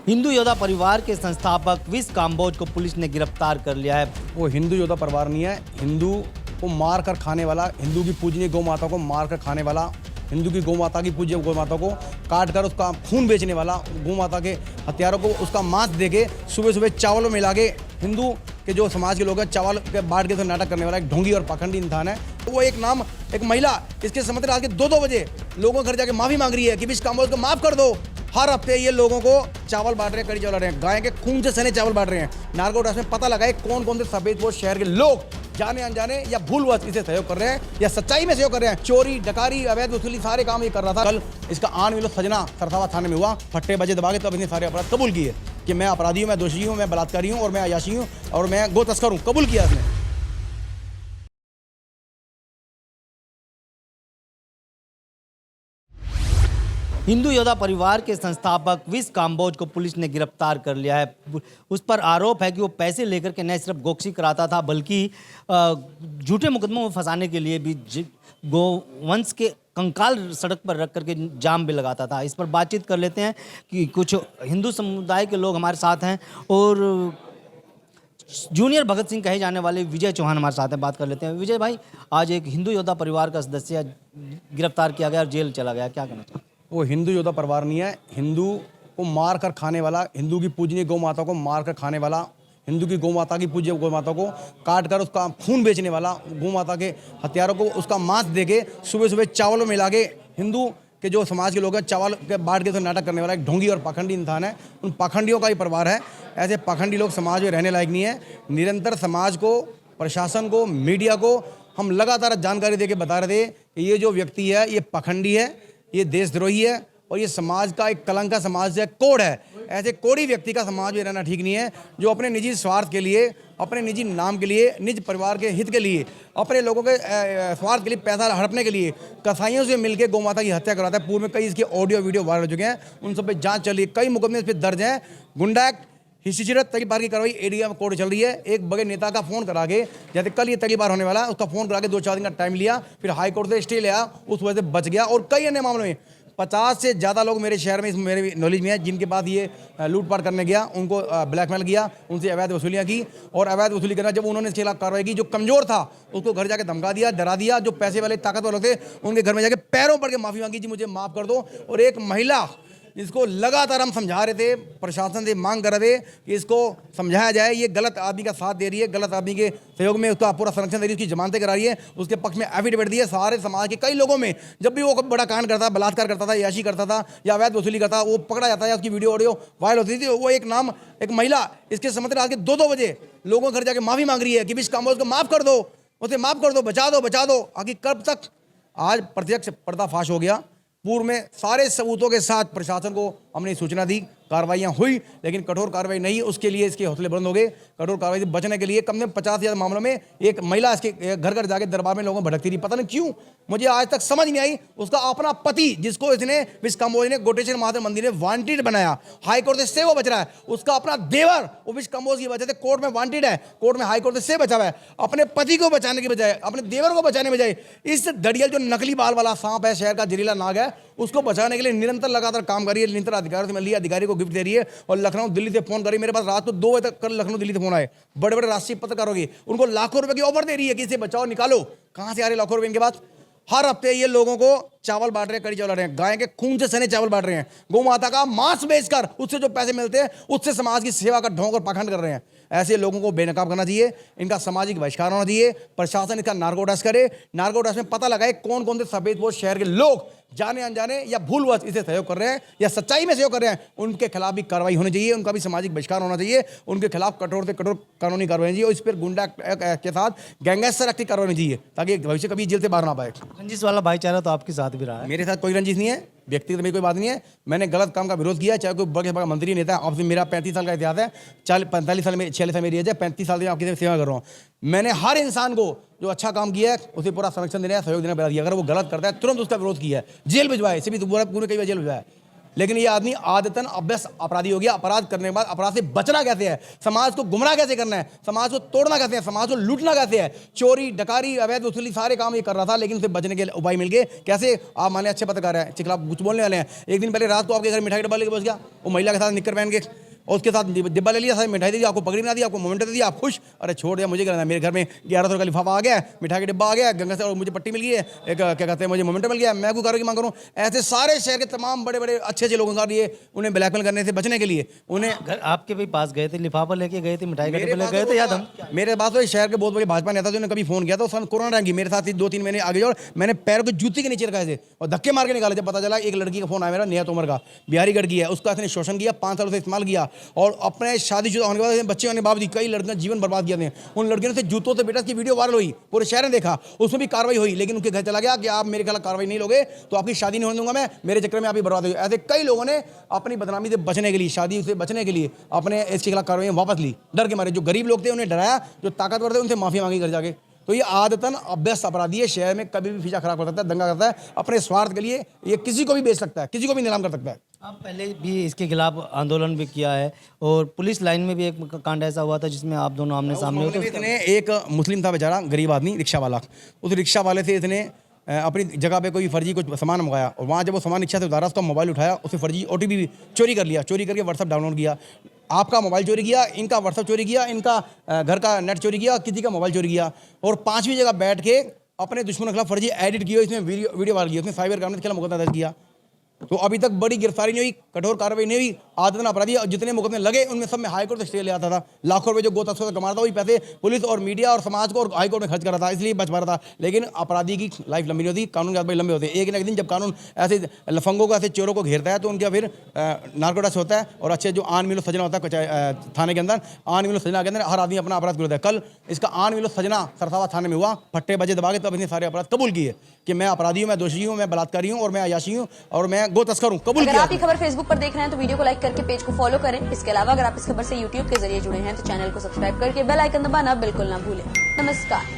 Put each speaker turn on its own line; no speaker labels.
हिंदू योद्धा परिवार के संस्थापक विश काम्बोज को पुलिस ने गिरफ्तार कर लिया है।
वो हिंदू योद्धा परिवार नहीं है, हिंदू को मार कर खाने वाला, हिंदू की पूजनीय गौ माता को मार कर खाने वाला, हिंदू की गौ माता की पूज्य गौ माता को काट कर उसका खून बेचने वाला, गौ माता के हत्यारों को उसका मांस दे के सुबह सुबह चावल में मिला के हिंदू के जो समाज के लोग हैं चावल के बांट के तो नाटक करने वाला एक ढोंगी और पाखंडी इंसान है। तो वो एक महिला इसके समझ रात के 2-2 बजे लोगों के घर जाके माफी मांग रही है कि विश काम्बोज को माफ कर दो। हर हफ्ते ये लोगों को चावल बांट रहे हैं, कड़ी चावल बांट रहे हैं, गाय के खून से सने चावल बांट रहे हैं। नार्को टास्क में पता लगाए कौन कौन से सफेदपोश शहर के लोग जाने अनजाने या भूलवश इसे सहयोग कर रहे हैं या सच्चाई में सहयोग कर रहे हैं। चोरी, डकारी, अवैध वसूली सारे काम ये कर रहा था। कल इसका आन मिलो सजना सरसावा थाने में हुआ, फट्टे बजे दबा के तब इसने सारे अपराध कबूल किए कि मैं अपराधी हूँ, मैं दोषी हूँ, मैं बलात्कारी हूँ और मैं अयाशी हूँ और मैं गो तस्कर हूँ। कबूल किया इसने।
हिंदू योद्धा परिवार के संस्थापक विश काम्बोज को पुलिस ने गिरफ्तार कर लिया है। उस पर आरोप है कि वो पैसे लेकर के न सिर्फ गोकशी कराता था बल्कि झूठे मुकदमों में फंसाने के लिए भी गोवंश के कंकाल सड़क पर रख करके जाम भी लगाता था। इस पर बातचीत कर लेते हैं कि कुछ हिंदू समुदाय के लोग हमारे साथ हैं और जूनियर भगत सिंह कहे जाने वाले विजय चौहान हमारे साथ हैं। बात कर लेते हैं। विजय भाई, आज एक हिंदू योद्धा परिवार का सदस्य गिरफ्तार किया गया और जेल चला गया, क्या कहना चाहिए?
वो हिंदू योद्धा परिवार नहीं है, हिंदू को मार कर खाने वाला, हिंदू की पूजनीय गौ माता को मार कर खाने वाला, हिंदू की गौ माता की पूज्य गौ माता को काट कर उसका खून बेचने वाला, गौ माता के हत्यारों को उसका मांस दे के सुबह सुबह चावल में मिला के हिंदू के जो समाज के लोग हैं चावल के बांट के तो नाटक करने वाला एक ढोंगी और पाखंडी इंसान है। उन पाखंडियों का ही परिवार है। ऐसे पाखंडी लोग समाज में रहने लायक नहीं है। निरंतर समाज को, प्रशासन को, मीडिया को हम लगातार जानकारी दे के बता रहे थे कि ये जो व्यक्ति है ये पाखंडी है, ये देशद्रोही है और ये समाज का एक कलंक का समाज है, कोड है। ऐसे कोड़ी व्यक्ति का समाज में रहना ठीक नहीं है, जो अपने निजी स्वार्थ के लिए, अपने निजी नाम के लिए, निज परिवार के हित के लिए, अपने लोगों के स्वार्थ के लिए, पैसा हड़पने के लिए कसाईयों से मिलकर गौ माता की हत्या कराता है। पूर्व में कई इसके ऑडियो वीडियो वायरल हो चुके हैं, उन सब पे जांच चल रही है, कई मुकदमे इस पर दर्ज हैं। गुंडा एक्ट, हिस्ट्रीचरत तरीबार की कार्रवाई एरिया में कोर्ट चल रही है। एक बड़े नेता का फोन करा के, जैसे कल ये तरीबार होने वाला है, उसका फोन करा के 2-4 दिन का टाइम लिया, फिर हाई कोर्ट से स्टे लिया, उस वजह से बच गया। और कई अन्य मामलों में 50 से ज़्यादा लोग मेरे शहर में, मेरे नॉलेज में है, जिनके पास ये लूटपाट करने गया, उनको ब्लैकमेल किया, उनसे अवैध वसूलियाँ की और अवैध वसूली करना जब उन्होंने इसके खिलाफ कार्रवाई की, जो कमज़ोर था उसको घर जाके धमका दिया, डरा दिया। जो पैसे वाले ताकतवर लोग थे उनके घर में जाके पैरों पड़ के माफ़ी मांगी, जी मुझे माफ़ कर दो। और एक महिला जिसको लगातार हम समझा रहे थे, प्रशासन से मांग कर रहे थे कि इसको समझाया जाए, ये गलत आदमी का साथ दे रही है, गलत आदमी के सहयोग में उसका पूरा संरक्षण दे रही है, उसकी जमानतें करा रही है, उसके पक्ष में एफिडेविट दी है। सारे समाज के कई लोगों में जब भी वो बड़ा कांड करता, बलात्कार करता था, याशी करता था या अवैध वसूली करता, वो पकड़ा जाता है, उसकी वीडियो ऑडियो वायरल होती थी। वो एक महिला इसके समझ रात के 2-2 बजे लोगों के घर जाके माफी मांग रही है कि विश काम्बोज को माफ कर दो, उसे माफ कर दो, बचा दो, बचा दो। आखिर कब तक? आज प्रत्यक्ष पर्दाफाश हो गया। पूर्व में सारे सबूतों के साथ प्रशासन को हमने सूचना दी, कार्रवाइयाँ हुई, लेकिन कठोर कार्रवाई नहीं। उसके लिए इसके हौसले बुलंद हो गए। कठोर कार्रवाई से बचने के लिए कम से कम 50 से ज़्यादा मामलों में एक महिला इसके घर घर जाके दरबार में लोगों को भटकती रही। पता नहीं क्यों, मुझे आज तक समझ नहीं आई। उसका अपना पति, जिसको इसने विश काम्बोज ने गोटेश्वर महादेव मंदिर में वांटेड बनाया, हाई कोर्ट से वो बच रहा है। उसका अपना देवर, वो विश काम्बोज की वजह से कोर्ट में वांटेड है, कोर्ट में हाई कोर्ट से बचा हुआ है। अपने पति को बचाने की बजाय, अपने देवर को बचाने की बजाय, इस दड़ियल जो नकली बाल वाला सांप है, शहर का जहरीला नाग है, उसको बचाने के लिए निरंतर लगातार काम कर रही है। निरंतर अधिकारियों से मिल रही है, अधिकारी को गिफ्ट दे रही है और लखनऊ दिल्ली से फोन कर रही है। मेरे पास रात को 2 बजे तक कल लखनऊ दिल्ली से फोन आए, बड़े बड़े राष्ट्रीय पत्रकारों की, उनको लाखों रुपए की ऑफर दे रही है कि इसे बचाओ, निकालो। कहां से आ रहे लाखों रुपए इनके पास? हर हफ्ते ये लोगों को चावल बांट रहे हैं, कड़ी चावल बांट रहे हैं, गाय के खून से सने चावल बांट रहे हैं, गौ माता का मांस बेचकर उससे जो पैसे मिलते हैं उससे समाज की सेवा का ढोंग और पाखंड कर रहे हैं। ऐसे लोगों को बेनकाब करना चाहिए, इनका सामाजिक बहिष्कार होना चाहिए। प्रशासन इसका नार्को टेस्ट करे, नार्को टेस्ट में पता लगाए कौन कौन से सफेदपोश शहर के लोग जाने अनजाने या भूलवश इसे सहयोग कर रहे हैं या सच्चाई में सहयोग कर रहे हैं। उनके खिलाफ भी कार्रवाई होनी चाहिए, उनका भी सामाजिक बहिष्कार होना चाहिए, उनके खिलाफ कठोर से कठोर कानूनी कार्रवाई चाहिए और इस पर गुंडा के साथ गैंगस्टर एक्ट की कार्रवाई चाहिए ताकि भविष्य कभी जेल से बाहर ना पाए।
रंजिश वाला भाईचारा तो आपके साथ भी रहा है?
मेरे साथ कोई रंजिश नहीं है, व्यक्तिगत मेरी कोई बात नहीं है। मैंने गलत काम का विरोध किया, चाहे कोई बड़ा मंत्री नेता है। आपसे मेरा 35 साल का इतिहास है, 45 साल में 46 साल मेरी एज है, 35 साल से आपकी सेवा कर रहा हूँ। मैंने हर इंसान को जो अच्छा काम किया है उसे पूरा संरक्षण देना है, सहयोग देना बता दिया। अगर वो गलत करता है तुरंत उसका विरोध किया है, जेल भिजवाए, इसे भी पूरे कई बार जेल भिजवाया। लेकिन ये आदमी आदतन अभ्यस्त अपराधी हो गया। अपराध करने के बाद अपराध से बचना कैसे है, समाज को गुमराह कैसे करना है, समाज को तोड़ना कैसे है, समाज को लूटना कैसे है, चोरी डकारी अवैध वसूली सारे काम ये कर रहा था, लेकिन उसे बचने के उपाय मिल गए। कैसे? आप माने अच्छे पत्रकार हैं, चिखला कुछ बोलने वाले हैं। एक दिन पहले रात को आपके घर मिठाई डब्बा लेके बस गया, वो महिला के साथ निक्कर पहन के, और उसके साथ डिब्बा ले लिया, साथ मिठाई दे दी, आपको पगड़ी बना दी, आपको मोमेंटो दे दिया, आप खुश। अरे छोड़ दिया, मुझे क्या करना है, मेरे घर में 1100 का लिफाफा आ गया है, मिठाई का डिब्बा आ गया है, गंगा से, और मुझे पट्टी मिल गई है, एक क्या कहते हैं मुझे मोमेंटो मिल गया, मैं क्यों कार्रवाई की मांग करूँ। ऐसे सारे शहर के तमाम बड़े बड़े अच्छे लोगों का लिए उन्हें ब्लैकमेल करने से बचने के लिए उन्हें
घर आपके भी पास गए थे, लिफाफा लेके गए थे, मिठाई का डिब्बा लेके गए थे, याद हम
मेरे पास तो शहर के बहुत बड़े भाजपा नेता थे, उन्होंने कभी फोन किया था, सन कोरोना टाइम की मेरे साथ ही 2-3 महीने आगे, और मैंने पैरों को जूती के नीचे रखा थे और धक्के मार के निकाले। जब पता चला एक लड़की का फोन आया मेरा, नियत उम्र का, बिहारीगढ़ की है, उसका इसने शोषण किया, 5 साल से इस्तेमाल किया, और अपने शादीशुदा होने के बाद बच्चे होने के बावजूद कई लड़कियां जीवन बर्बाद किए थे। उन लड़कियों से जूतों से बेटा की वीडियो वायरल हुई, पूरे शहर ने देखा, उसमें भी कार्रवाई हुई, लेकिन उनके घर चला गया कि आप मेरे खिलाफ कार्रवाई नहीं लोगे तो आपकी शादी नहीं होने दूंगा मैं, मेरे चक्कर में आप ही बर्बाद हो। ऐसे कई लोगों ने अपनी बदनामी से बचने के लिए, शादी से बचने के लिए अपने इसके खिलाफ कार्रवाई वापस ली, डर के मारे। जो गरीब लोग थे उन्हें डराया, जो ताकतवर थे उनसे माफी मांगी घर जाके। तो ये आदतन अभ्यस्त अपराधी है, शहर में कभी भी फीसा खराब कर सकता है, दंगा करता है अपने स्वार्थ के लिए, ये किसी को भी बेच सकता है, किसी को भी नीलाम कर सकता है।
आप पहले भी इसके खिलाफ आंदोलन भी किया है, और पुलिस लाइन में भी एक कांड ऐसा हुआ था जिसमें आप दोनों आमने सामने हुए थे।
इसने एक मुस्लिम था बेचारा, गरीब आदमी, रिक्शा वाला, उस रिक्शा वाले से इसने अपनी जगह पे कोई फर्जी कुछ सामान मंगाया, और वहाँ जब वो सामान रिक्शा से उतारा, उसका मोबाइल उठाया, उसे फर्जी OTP भी चोरी कर लिया, चोरी करके व्हाट्सअप डाउनलोड किया, आपका मोबाइल चोरी किया, इनका व्हाट्सअप चोरी किया, इनका घर का नेट चोरी किया, किसी का मोबाइल चोरी किया, और 5वीं जगह बैठ के अपने दुश्मन के खिलाफ फर्जी एडिट किया, इसमें वीडियो वायरल किया, उसने साइबर क्राइम के खिलाफ मुकदमा दर्ज किया। तो अभी तक बड़ी गिरफ्तारी नहीं हुई, कठोर कार्रवाई नहीं हुई। आदतन अपराधी और जितने मुकदमे लगे उनमें सब में हाईकोर्ट से स्टे ले आता था, लाखों रुपए जो गो तस्कर कमा रहा था, वही पैसे पुलिस और मीडिया और समाज को और हाईकोर्ट में खर्च कर रहा था, इसलिए बच पा रहा था। लेकिन अपराधी की लाइफ लंबी नहीं होती, कानून के हाथ लंबे होते हैं। एक ना एक दिन जब कानून ऐसे लफंगों को, ऐसे चोरों को घेरता है, तो उनका फिर नार्कोटिक्स होता है, और अच्छे जो आन मिलो सजना होता है थाने के अंदर, आन मिलो सजना के अंदर हर आदमी अपना अपराध करता है। कल इसका आन मिलो सजना सरसावा थाने में हुआ, फट्टे बजे दबा के, तब इसने सारे अपराध कबूल किए कि मैं अपराधी हूँ, मैं दोषी हूँ, मैं बलात्कारी हूँ, और मैं अयाशी हूँ, और मैं गो तस्कर हूँ, कबूल।
अगर आप ये खबर फेसबुक पर देख रहे हैं तो वीडियो को लाइक करके पेज को फॉलो करें। इसके अलावा अगर आप इस खबर से यूट्यूब के जरिए जुड़े हैं तो चैनल को सब्सक्राइब करके बेल आइकन दबाना बिल्कुल ना भूलें। नमस्कार।